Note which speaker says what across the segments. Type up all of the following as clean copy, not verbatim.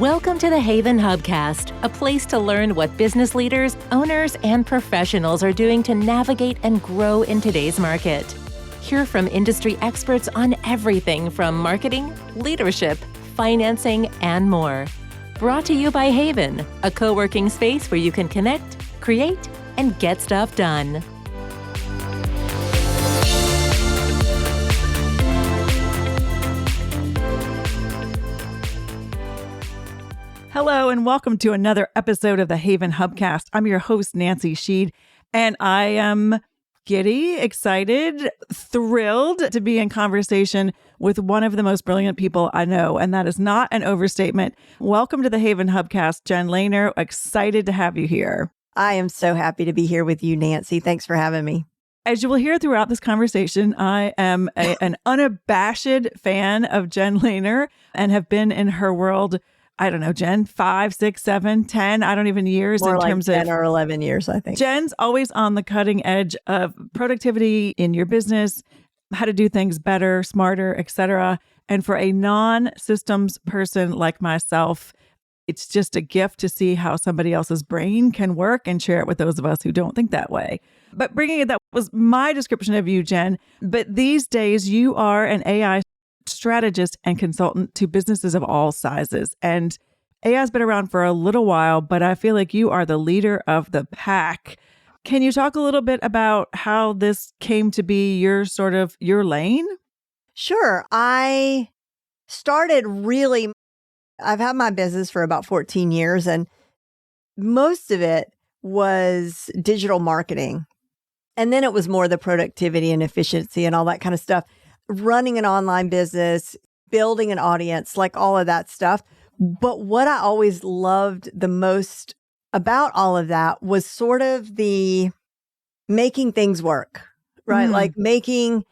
Speaker 1: Welcome to the HAYVN Hubcast, a place to learn what business leaders, owners, and professionals are doing to navigate and grow in today's market. Hear from industry experts on everything from marketing, leadership, financing, and more. Brought to you by HAYVN, a co-working space where you can connect, create, and get stuff done.
Speaker 2: Hello, and welcome to another episode of the HAYVN Hubcast. I'm your host, Nancy Sheed, and I am giddy, excited, thrilled to be in conversation with one of the most brilliant people I know, and that is not an overstatement. Welcome to the HAYVN Hubcast, Jen Lehner. Excited to have you here.
Speaker 3: I am so happy to be here with you, Nancy. Thanks for having me.
Speaker 2: As you will hear throughout this conversation, I am an unabashed fan of Jen Lehner and have been in her world, I don't know, Jen, 5, 6, 7, 10, I don't even years
Speaker 3: More
Speaker 2: in
Speaker 3: like
Speaker 2: terms
Speaker 3: 10
Speaker 2: of
Speaker 3: or 11 years, I think.
Speaker 2: Jen's always on the cutting edge of productivity in your business, how to do things better, smarter, etc. And for a non-systems person like myself, it's just a gift to see how somebody else's brain can work and share it with those of us who don't think that way. But bringing it, that was my description of you, Jen. But these days, you are an AI strategist and consultant to businesses of all sizes. And AI has been around for a little while, but I feel like you are the leader of the pack. Can you talk a little bit about how this came to be your lane?
Speaker 3: Sure. I've had my business for about 14 years, and most of it was digital marketing. And then it was more the productivity and efficiency and all that kind of stuff. Running an online business, building an audience, like all of that stuff. But what I always loved the most about all of that was sort of the making things work, right? Because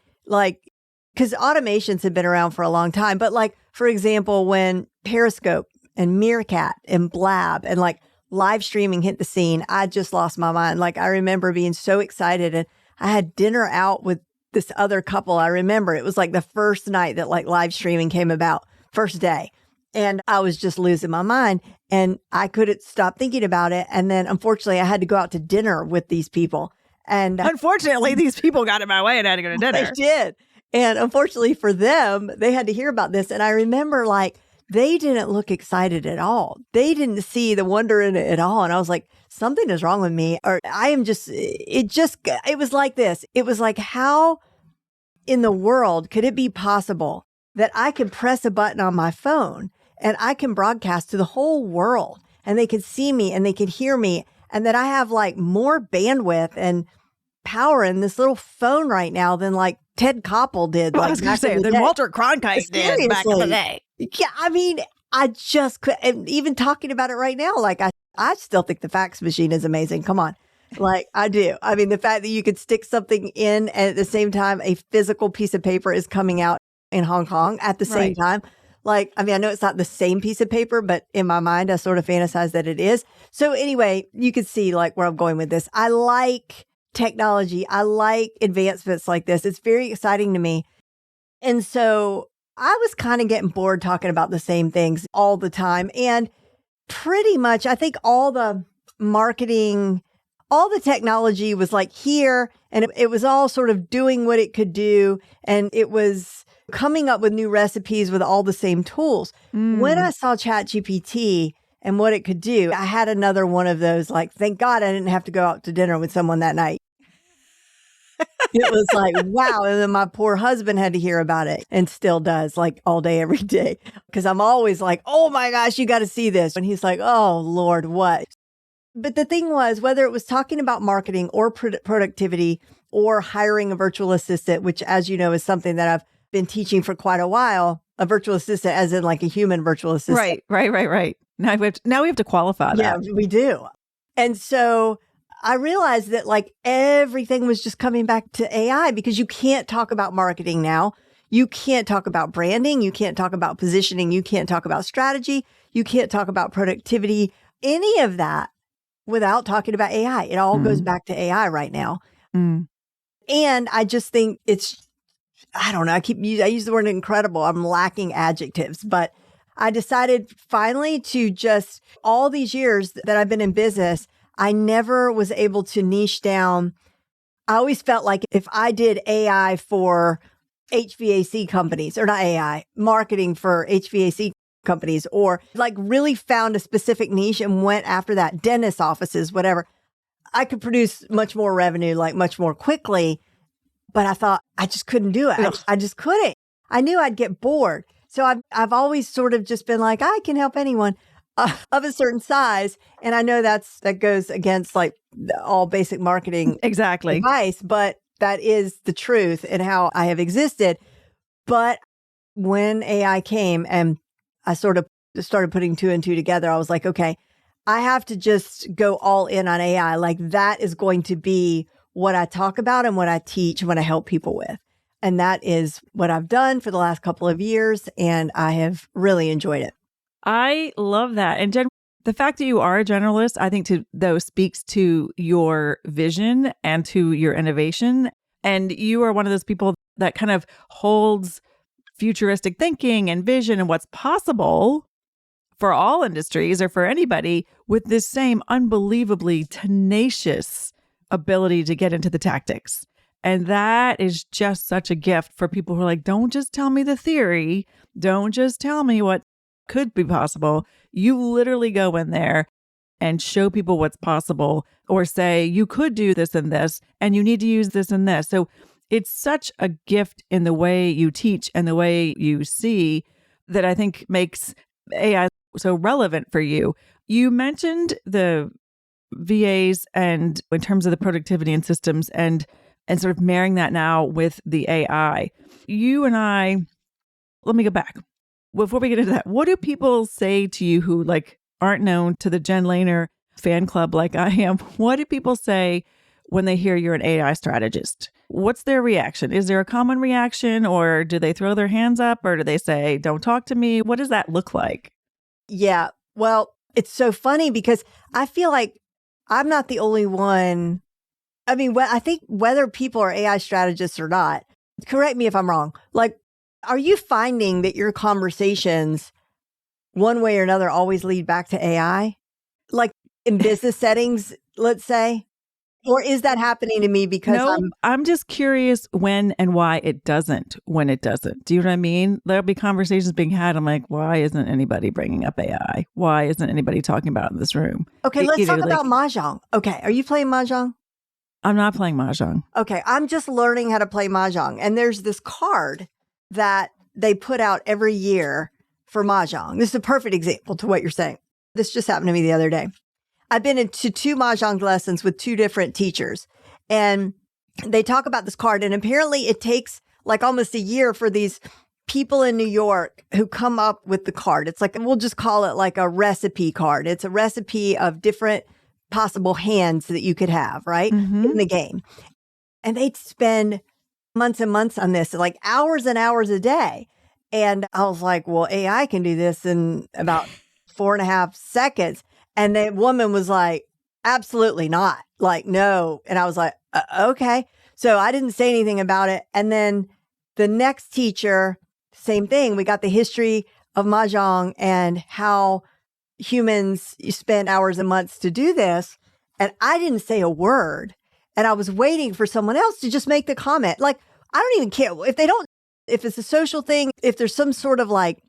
Speaker 3: automations have been around for a long time. But like, for example, when Periscope and Meerkat and Blab and like live streaming hit the scene, I just lost my mind. Like, I remember being so excited, and I had dinner out with this other couple. I remember it was like the first night that like live streaming came about, first day. And I was just losing my mind, and I couldn't stop thinking about it. And then unfortunately I had to go out to dinner with these people. And
Speaker 2: unfortunately, these people got in my way and I had to go to dinner.
Speaker 3: They did. And unfortunately for them, they had to hear about this. And I remember like, they didn't look excited at all. They didn't see the wonder in it at all. And I was like, something is wrong with me. Or it was like this. It was like, how in the world could it be possible that I could press a button on my phone and I can broadcast to the whole world, and they could see me and they could hear me, and that I have like more bandwidth and power in this little phone right now than like Ted Koppel did.
Speaker 2: Well, I was going to say, than Walter Cronkite did back in the day.
Speaker 3: Yeah, I mean, I just could, and even talking about it right now, like I still think the fax machine is amazing. Come on. Like, I do. I mean, the fact that you could stick something in and at the same time, a physical piece of paper is coming out in Hong Kong at the same time. Like, I mean, I know it's not the same piece of paper, but in my mind, I sort of fantasize that it is. So anyway, you can see like where I'm going with this. I like technology. I like advancements like this. It's very exciting to me. And so I was kind of getting bored talking about the same things all the time. And pretty much, I think all the marketing, all the technology was like here, and it was all sort of doing what it could do. And it was coming up with new recipes with all the same tools. When I saw ChatGPT and what it could do, I had another one of those, like, thank God I didn't have to go out to dinner with someone that night. It was like, wow. And then my poor husband had to hear about it, and still does, like all day, every day. Because I'm always like, oh my gosh, you got to see this. And he's like, oh Lord, what? But the thing was, whether it was talking about marketing or productivity or hiring a virtual assistant, which, as you know, is something that I've been teaching for quite a while, a virtual assistant as in like a human virtual assistant.
Speaker 2: Right. Now we have to qualify that.
Speaker 3: Yeah, we do. And so I realized that like everything was just coming back to AI, because you can't talk about marketing now. You can't talk about branding. You can't talk about positioning. You can't talk about strategy. You can't talk about productivity, any of that, without talking about AI. It all goes back to AI right now. And I just think it's, I don't know, I use the word incredible. I'm lacking adjectives, but I decided finally to just, all these years that I've been in business, I never was able to niche down. I always felt like if I did AI for HVAC companies, or not AI, marketing for HVAC companies, or like really found a specific niche and went after that, dentist offices, whatever, I could produce much more revenue, like much more quickly. But I thought I just couldn't do it. I just couldn't. I knew I'd get bored. So I've always sort of just been like, I can help anyone of a certain size. And I know that goes against like all basic marketing
Speaker 2: exactly
Speaker 3: advice, but that is the truth and how I have existed. But when AI came and I sort of started putting two and two together, I was like, okay, I have to just go all in on AI. Like that is going to be what I talk about and what I teach and what I help people with. And that is what I've done for the last couple of years. And I have really enjoyed it.
Speaker 2: I love that. And Jen, the fact that you are a generalist, I think though speaks to your vision and to your innovation. And you are one of those people that kind of holds futuristic thinking and vision and what's possible for all industries or for anybody with this same unbelievably tenacious ability to get into the tactics. And that is just such a gift for people who are like, don't just tell me the theory. Don't just tell me what could be possible. You literally go in there and show people what's possible, or say, you could do this and this, and you need to use this and this. So it's such a gift in the way you teach and the way you see that I think makes AI so relevant for you. You mentioned the VAs and in terms of the productivity and systems and sort of marrying that now with the AI. You and I, let me go back. Before we get into that, what do people say to you who like aren't known to the Jen Lehner fan club like I am? What do people say when they hear you're an AI strategist? What's their reaction? Is there a common reaction, or do they throw their hands up, or do they say, don't talk to me? What does that look like?
Speaker 3: Yeah. Well, it's so funny because I feel like I'm not the only one. I mean, I think whether people are AI strategists or not, correct me if I'm wrong. Like, are you finding that your conversations, one way or another, always lead back to AI? Like in business settings, let's say? Or is that happening to me because
Speaker 2: I'm just curious when and why it doesn't, when it doesn't. Do you know what I mean? There'll be conversations being had. I'm like, why isn't anybody bringing up AI? Why isn't anybody talking about it in this room?
Speaker 3: Okay, let's talk about Mahjong. Okay, are you playing Mahjong?
Speaker 2: I'm not playing Mahjong.
Speaker 3: Okay, I'm just learning how to play Mahjong. And there's this card that they put out every year for Mahjong. This is a perfect example to what you're saying. This just happened to me the other day. I've been into 2 Mahjong lessons with 2 different teachers, and they talk about this card. And apparently it takes like almost a year for these people in New York who come up with the card. It's like, we'll just call it like a recipe card. It's a recipe of different possible hands that you could have, right? In the game. And they'd spend months and months on this, like hours and hours a day. And I was like, well, AI can do this in about 4.5 seconds. And the woman was like, absolutely not. Like, no. And I was like, okay. So I didn't say anything about it. And then the next teacher, same thing. We got the history of Mahjong and how humans spend hours and months to do this. And I didn't say a word. And I was waiting for someone else to just make the comment. Like, I don't even care if they don't, if it's a social thing, if there's some sort of like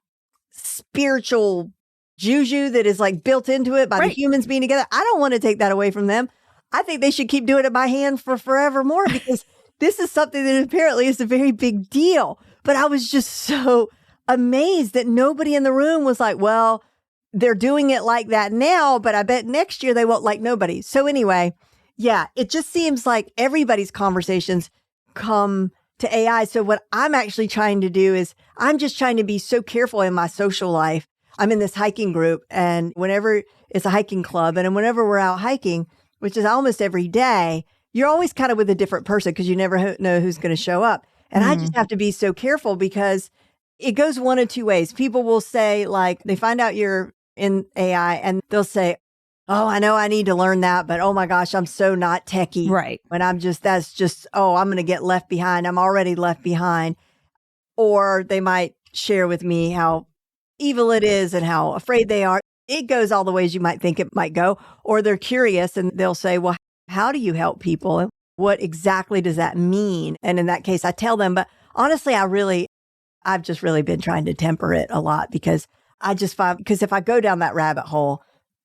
Speaker 3: spiritual juju that is like built into it by the humans being together. I don't want to take that away from them. I think they should keep doing it by hand for forevermore because this is something that apparently is a very big deal. But I was just so amazed that nobody in the room was like, well, they're doing it like that now, but I bet next year they won't, like nobody. So anyway, yeah, it just seems like everybody's conversations come to AI. So what I'm actually trying to do is I'm just trying to be so careful in my social life. I'm in this hiking group, and whenever it's a hiking club, and whenever we're out hiking, which is almost every day, you're always kind of with a different person because you never know who's going to show up. And I just have to be so careful because it goes one of 2 ways. People will say, like, they find out you're in AI and they'll say, oh, I know I need to learn that, but oh my gosh, I'm so not techie.
Speaker 2: Right.
Speaker 3: And I'm just, I'm going to get left behind. I'm already left behind. Or they might share with me how evil it is and how afraid they are. It goes all the ways you might think it might go. Or they're curious and they'll say, well, how do you help people? And what exactly does that mean? And in that case, I tell them, but honestly, I've just really been trying to temper it a lot because I just find, because if I go down that rabbit hole,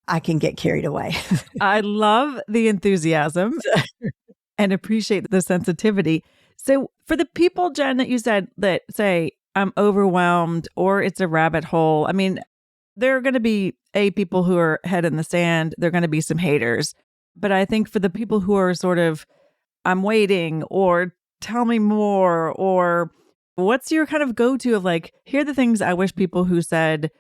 Speaker 3: I can get carried away.
Speaker 2: I love the enthusiasm and appreciate the sensitivity. So for the people, Jen, that you said that say, I'm overwhelmed or it's a rabbit hole. I mean, there are going to be people who are head in the sand. There are going to be some haters. But I think for the people who are sort of, I'm waiting or tell me more, or what's your kind of go-to of like, here are the things I wish people who said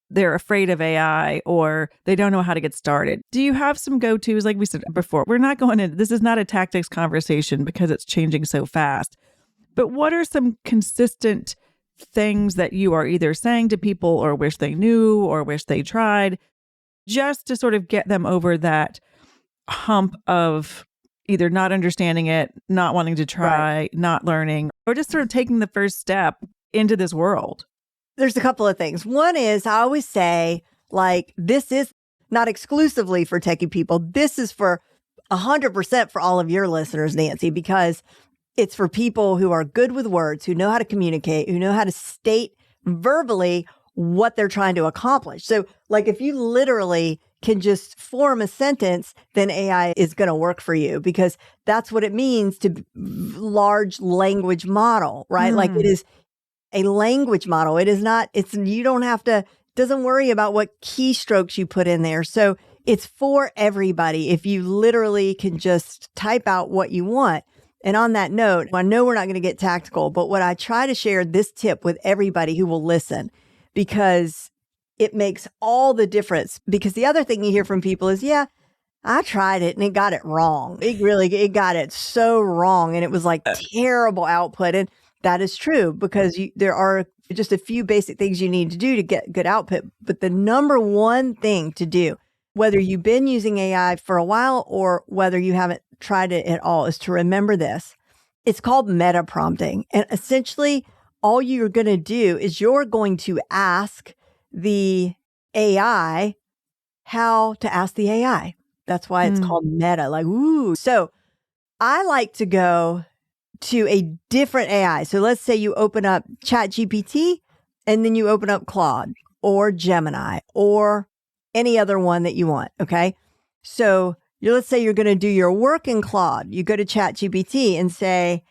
Speaker 2: they're afraid of AI or they don't know how to get started. Do you have some go-tos? Like we said before, we're not going in, this is not a tactics conversation because it's changing so fast. But what are some consistent things that you are either saying to people or wish they knew or wish they tried just to sort of get them over that hump of either not understanding it, not wanting to try, not learning, or just sort of taking the first step into this world?
Speaker 3: There's a couple of things. One is I always say, like, this is not exclusively for techie people. This is for 100% for all of your listeners, Nancy, because it's for people who are good with words, who know how to communicate, who know how to state verbally what they're trying to accomplish. So, like, if you literally can just form a sentence, then AI is going to work for you because that's what it means to large language model, right? Like it is a language model. It is not, you don't have to, doesn't worry about what keystrokes you put in there. So it's for everybody. If you literally can just type out what you want. And on that note, I know we're not going to get tactical, but what I try to share this tip with everybody who will listen, because it makes all the difference. Because the other thing you hear from people is, yeah, I tried it and it got it wrong. It got it so wrong. And it was like terrible output. And that is true because there are just a few basic things you need to do to get good output. But the number one thing to do, whether you've been using AI for a while or whether you haven't tried it at all, is to remember this. It's called meta prompting. And essentially, all you're going to do is you're going to ask the AI how to ask the AI. That's why it's called meta. Like, ooh. So I like to go to a different AI. So let's say you open up ChatGPT and then you open up Claude or Gemini or any other one that you want. Okay. So let's say you're going to do your work in Claude. You go to ChatGPT and say,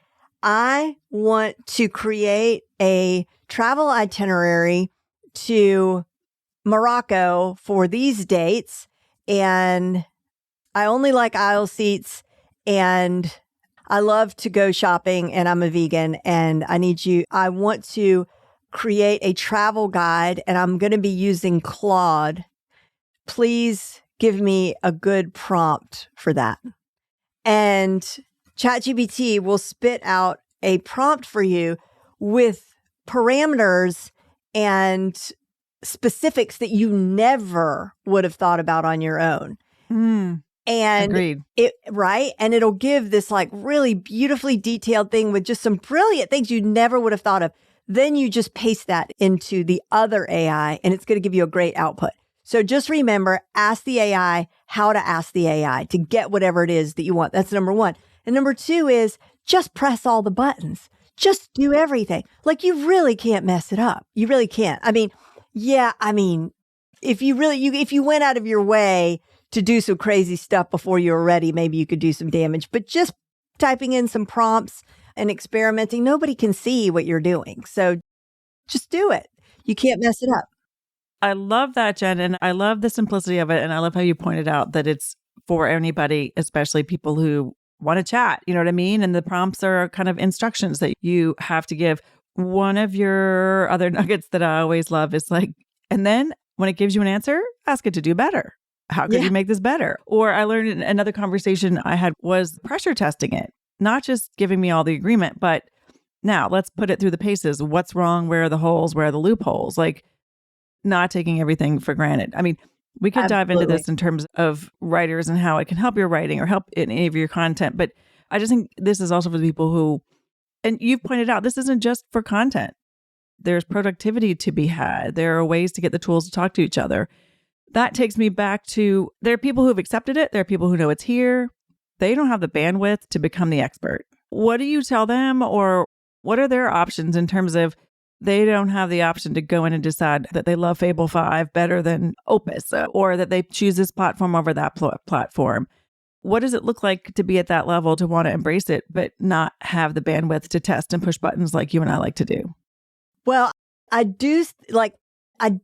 Speaker 3: I want to create a travel itinerary to Morocco for these dates. And I only like aisle seats and I love to go shopping and I'm a vegan and I want to create a travel guide and I'm going to be using Claude. Please give me a good prompt for that. And ChatGPT will spit out a prompt for you with parameters and specifics that you never would have thought about on your own. And
Speaker 2: agreed.
Speaker 3: And it'll give this like really beautifully detailed thing with just some brilliant things you never would have thought of. Then you just paste that into the other AI and it's going to give you a great output. So just remember, ask the AI how to ask the AI to get whatever it is that you want. That's number one. And number two is just press all the buttons. Just do everything. Like you really can't mess it up. You really can't. If you went out of your way to do some crazy stuff before you were ready, maybe you could do some damage. But just typing in some prompts and experimenting, nobody can see what you're doing. So just do it. You can't mess it up.
Speaker 2: I love that, Jen. And I love the simplicity of it. And I love how you pointed out that it's for anybody, especially people who want to chat. You know what I mean? And the prompts are kind of instructions that you have to give. One of your other nuggets that I always love is like, and then when it gives you an answer, ask it to do better. How could you make this better? Or I learned in another conversation I had was pressure testing it, not just giving me all the agreement, but now let's put it through the paces. What's wrong? Where are the holes? Where are the loopholes? Like not taking everything for granted. I mean, we could dive into this in terms of writers and how it can help your writing or help in any of your content. But I just think this is also for the people who, and you've pointed out, this isn't just for content. There's productivity to be had. There are ways to get the tools to talk to each other. That takes me back to, there are people who have accepted it. There are people who know it's here. They don't have the bandwidth to become the expert. What do you tell them, or what are their options in terms of they don't have the option to go in and decide that they love Fable 5 better than Opus, or that they choose this platform over that platform? What does it look like to be at that level, to want to embrace it, but not have the bandwidth to test and push buttons like you and I like to do?
Speaker 3: Well, I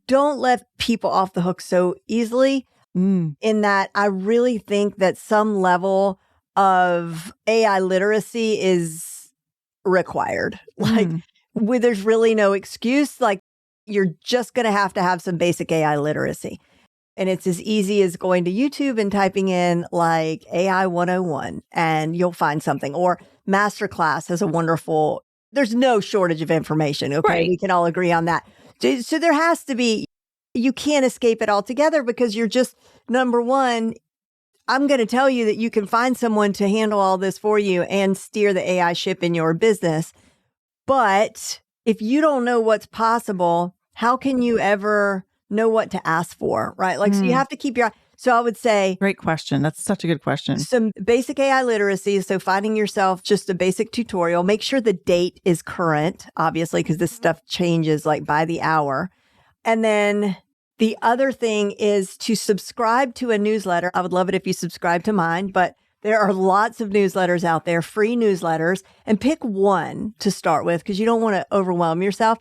Speaker 3: don't let people off the hook so easily, in that I really think that some level of AI literacy is required. Like, there's really no excuse. Like, you're just going to have some basic AI literacy. And it's as easy as going to YouTube and typing in like AI 101 and you'll find something. Or Masterclass has a wonderful, there's no shortage of information. Okay.
Speaker 2: Right.
Speaker 3: We can all agree on that. So there has to be, you can't escape it altogether, because you're just, number one, I'm going to tell you that you can find someone to handle all this for you and steer the AI ship in your business. But if you don't know what's possible, how can you ever know what to ask for, right? Like, so you have to keep your eye. So I would say,
Speaker 2: great question. That's such a good question.
Speaker 3: Some basic AI literacy. So finding yourself just a basic tutorial, make sure the date is current, obviously, because this stuff changes like by the hour. And then the other thing is to subscribe to a newsletter. I would love it if you subscribe to mine, but there are lots of newsletters out there, free newsletters, and pick one to start with, because you don't want to overwhelm yourself.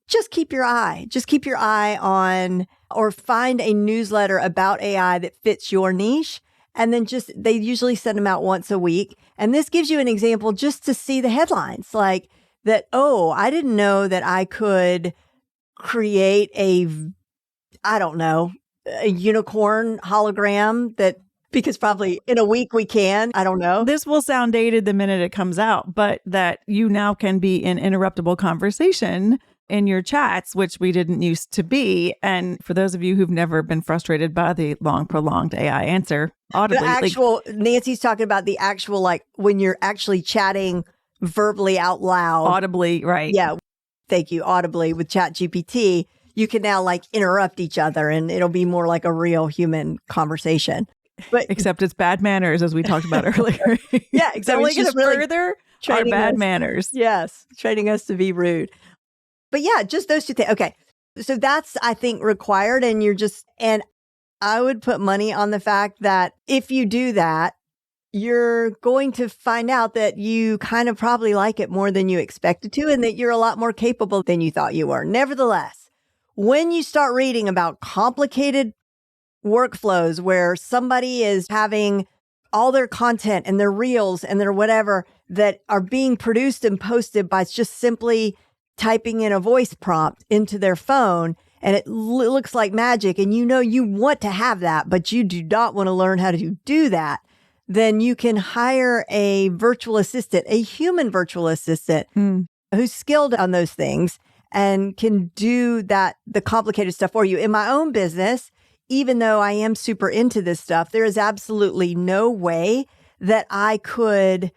Speaker 3: Just keep your eye on, or find a newsletter about AI that fits your niche. And then they usually send them out once a week. And this gives you an example just to see the headlines, like that. Oh, I didn't know that I could create a unicorn hologram because probably in a week we can. I don't know.
Speaker 2: This will sound dated the minute it comes out, but that you now can be in interruptible conversation in your chats, which we didn't used to be. And for those of you who've never been frustrated by the long, prolonged AI answer audibly.
Speaker 3: Nancy's talking about the actual, like when you're actually chatting verbally out loud.
Speaker 2: Audibly, right.
Speaker 3: Yeah. Thank you. Audibly with ChatGPT, you can now like interrupt each other and it'll be more like a real human conversation. But
Speaker 2: except it's bad manners, as we talked about earlier.
Speaker 3: Yeah, exactly.
Speaker 2: So it's just further our bad manners.
Speaker 3: Yes, training us to be rude. But yeah, just those two things. Okay, so that's, I think, required. And I would put money on the fact that if you do that, you're going to find out that you kind of probably like it more than you expected to, and that you're a lot more capable than you thought you were. Nevertheless, when you start reading about complicated workflows where somebody is having all their content and their reels and their whatever that are being produced and posted by just simply typing in a voice prompt into their phone, and it looks like magic, and you know you want to have that, but you do not want to learn how to do that, then you can hire a virtual assistant, a human virtual assistant who's skilled on those things and can do the complicated stuff for you. In my own business, even though I am super into this stuff, there is absolutely no way that I could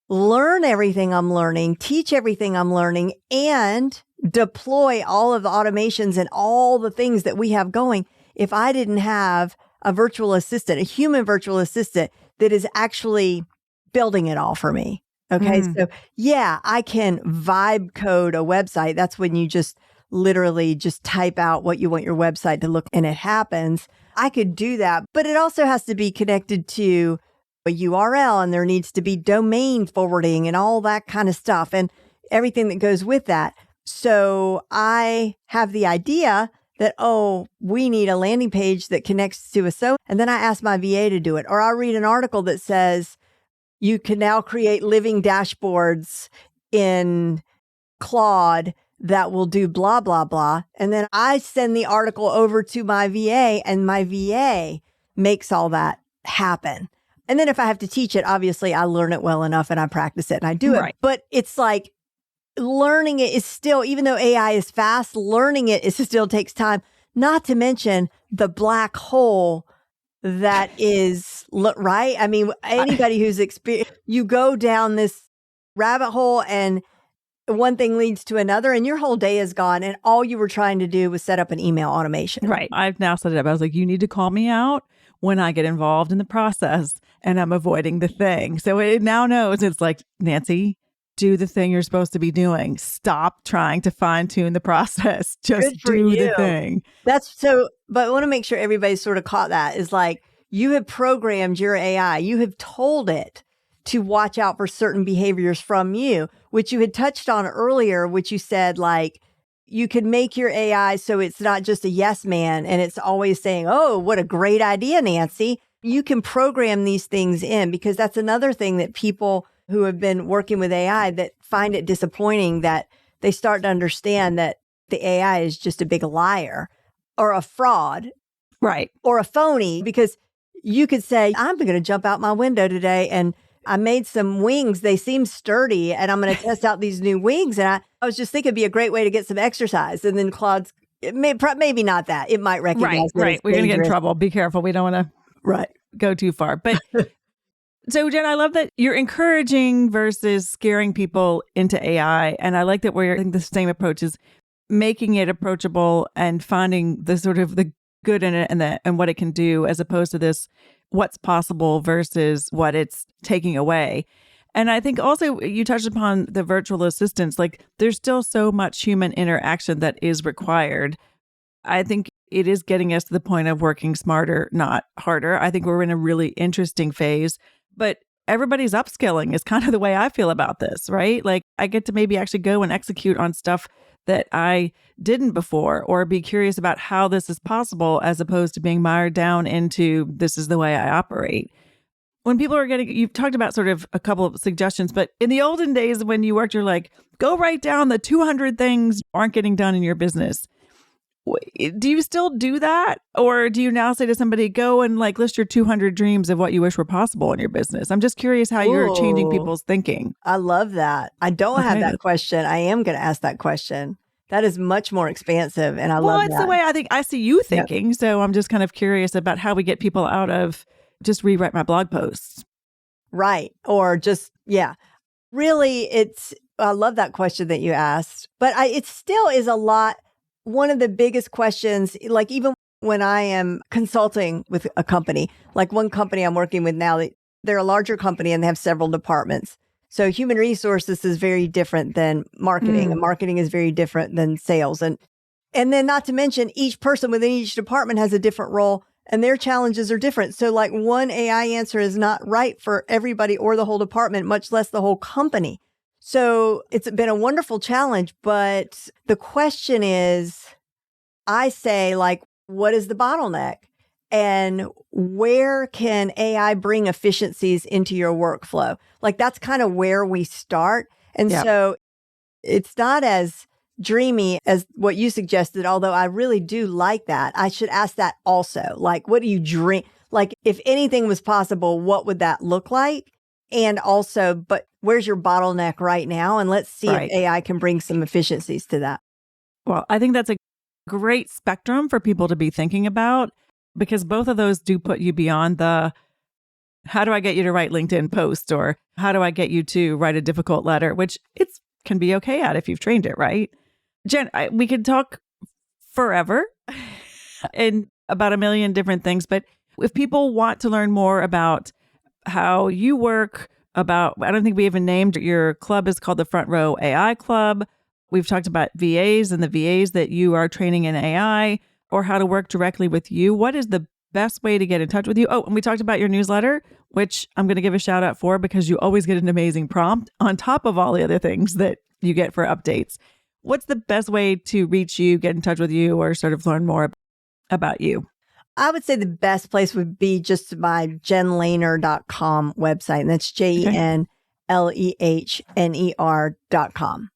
Speaker 3: learn everything I'm learning, teach everything I'm learning, and deploy all of the automations and all the things that we have going if I didn't have a virtual assistant, a human virtual assistant that is actually building it all for me. Okay. So yeah, I can vibe code a website. That's when you just literally just type out what you want your website to look and it happens. I could do that, but it also has to be connected to a URL, and there needs to be domain forwarding and all that kind of stuff and everything that goes with that. So I have the idea that, we need a landing page that connects to a and then I ask my VA to do it. Or I read an article that says you can now create living dashboards in Claude that will do blah, blah, blah. And then I send the article over to my VA, and my VA makes all that happen. And then if I have to teach it, obviously I learn it well enough and I practice it and I do it. But it's like learning it is still, even though AI is fast, learning it still takes time. Not to mention the black hole that is, right? I mean, anybody who's experienced, you go down this rabbit hole and one thing leads to another and your whole day is gone and all you were trying to do was set up an email automation.
Speaker 2: Right. I've now set it up. I was like, you need to call me out when I get involved in the process and I'm avoiding the thing. So it now knows it's like, Nancy, do the thing you're supposed to be doing. Stop trying to fine tune the process. Just do the thing.
Speaker 3: That's so, but I want to make sure everybody's sort of caught that is like, you have programmed your AI. You have told it to watch out for certain behaviors from you, which you had touched on earlier, which you said, like, you could make your AI so it's not just a yes man and it's always saying, oh, what a great idea, Nancy. You can program these things in because that's another thing that people who have been working with AI that find it disappointing that they start to understand that the AI is just a big liar or a fraud.
Speaker 2: Right.
Speaker 3: Or a phony, because you could say, I'm going to jump out my window today and I made some wings. They seem sturdy and I'm going to test out these new wings. And I was just thinking it'd be a great way to get some exercise. And then Claude's, maybe not that. It might recognize
Speaker 2: Right. We're going to get in trouble. Be careful. We don't want to go too far. But so, Jen, I love that you're encouraging versus scaring people into AI. And I like that we're taking the same approach is making it approachable and finding the sort of the good in it and what it can do as opposed to this what's possible versus what it's taking away. And I think also you touched upon the virtual assistants, like there's still so much human interaction that is required. I think it is getting us to the point of working smarter, not harder. I think we're in a really interesting phase, but everybody's upskilling is kind of the way I feel about this, right? Like I get to maybe actually go and execute on stuff that I didn't before, or be curious about how this is possible as opposed to being mired down into this is the way I operate. When people are you've talked about sort of a couple of suggestions, but in the olden days when you worked, you're like, go write down the 200 things aren't getting done in your business. Do you still do that? Or do you now say to somebody, go and like list your 200 dreams of what you wish were possible in your business? I'm just curious how you're changing people's thinking.
Speaker 3: I love that. I don't have that question. I am going to ask that question. That is much more expansive. And I love that.
Speaker 2: Well, it's the way I think I see you thinking. Yep. So I'm just kind of curious about how we get people out of just rewrite my blog posts.
Speaker 3: Right. Or just, really, I love that question that you asked, but it still is a lot. One of the biggest questions, like even when I am consulting with a company, like one company I'm working with now, they're a larger company and they have several departments. So human resources is very different than marketing and marketing is very different than sales. And then not to mention each person within each department has a different role and their challenges are different. So like one AI answer is not right for everybody or the whole department, much less the whole company. So it's been a wonderful challenge, but the question is, I say like, what is the bottleneck and where can AI bring efficiencies into your workflow? Like that's kind of where we start. And so it's not as dreamy as what you suggested, although I really do like that. I should ask that also. Like, what do you dream? Like if anything was possible, what would that look like? And also, but where's your bottleneck right now? And let's see if AI can bring some efficiencies to that.
Speaker 2: Well, I think that's a great spectrum for people to be thinking about because both of those do put you beyond the, how do I get you to write LinkedIn posts or how do I get you to write a difficult letter, which it can be okay at if you've trained it, right? Jen, we could talk forever and about a million different things, but if people want to learn more about how you work, I don't think we even named your club is called the Front Row AI Club. We've talked about VAs and the VAs that you are training in AI or how to work directly with you. What is the best way to get in touch with you? Oh, and we talked about your newsletter, which I'm going to give a shout out for because you always get an amazing prompt on top of all the other things that you get for updates. What's the best way to reach you, get in touch with you, or sort of learn more about you?
Speaker 3: I would say the best place would be just my jenlehner.com website. And that's JenLehner.com.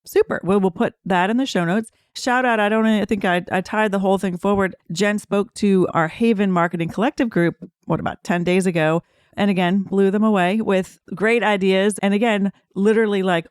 Speaker 2: Super. Well, we'll put that in the show notes. Shout out. I think I tied the whole thing forward. Jen spoke to our HAYVN Marketing Collective group, about 10 days ago. And again, blew them away with great ideas. And again, literally like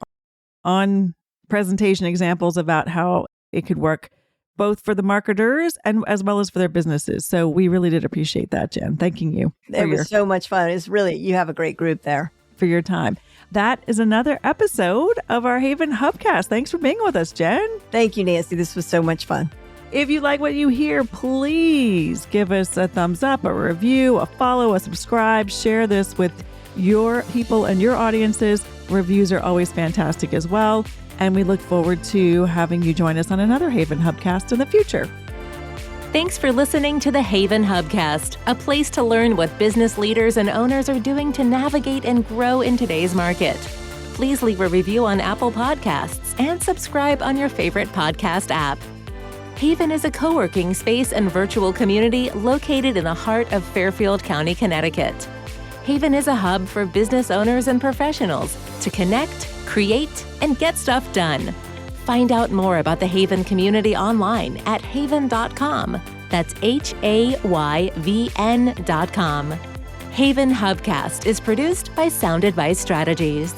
Speaker 2: on presentation examples about how it could work both for the marketers and as well as for their businesses. So we really did appreciate that, Jen. Thanking you.
Speaker 3: It was so much fun. It's really, you have a great group there.
Speaker 2: For your time. that is another episode of our HAYVN Hubcast. Thanks for being with us, Jen.
Speaker 3: Thank you, Nancy. This was so much fun.
Speaker 2: If you like what you hear, please give us a thumbs up, a review, a follow, a subscribe. Share this with your people and your audiences. Reviews are always fantastic as well. And we look forward to having you join us on another HAYVN Hubcast in the future.
Speaker 1: Thanks for listening to the HAYVN Hubcast, a place to learn what business leaders and owners are doing to navigate and grow in today's market. Please leave a review on Apple Podcasts and subscribe on your favorite podcast app. HAYVN is a co-working space and virtual community located in the heart of Fairfield County, Connecticut. HAYVN is a hub for business owners and professionals to connect, create, and get stuff done. Find out more about the HAYVN community online at hayvn.com. That's HAYVN.com. HAYVN Hubcast is produced by Sound Advice Strategies.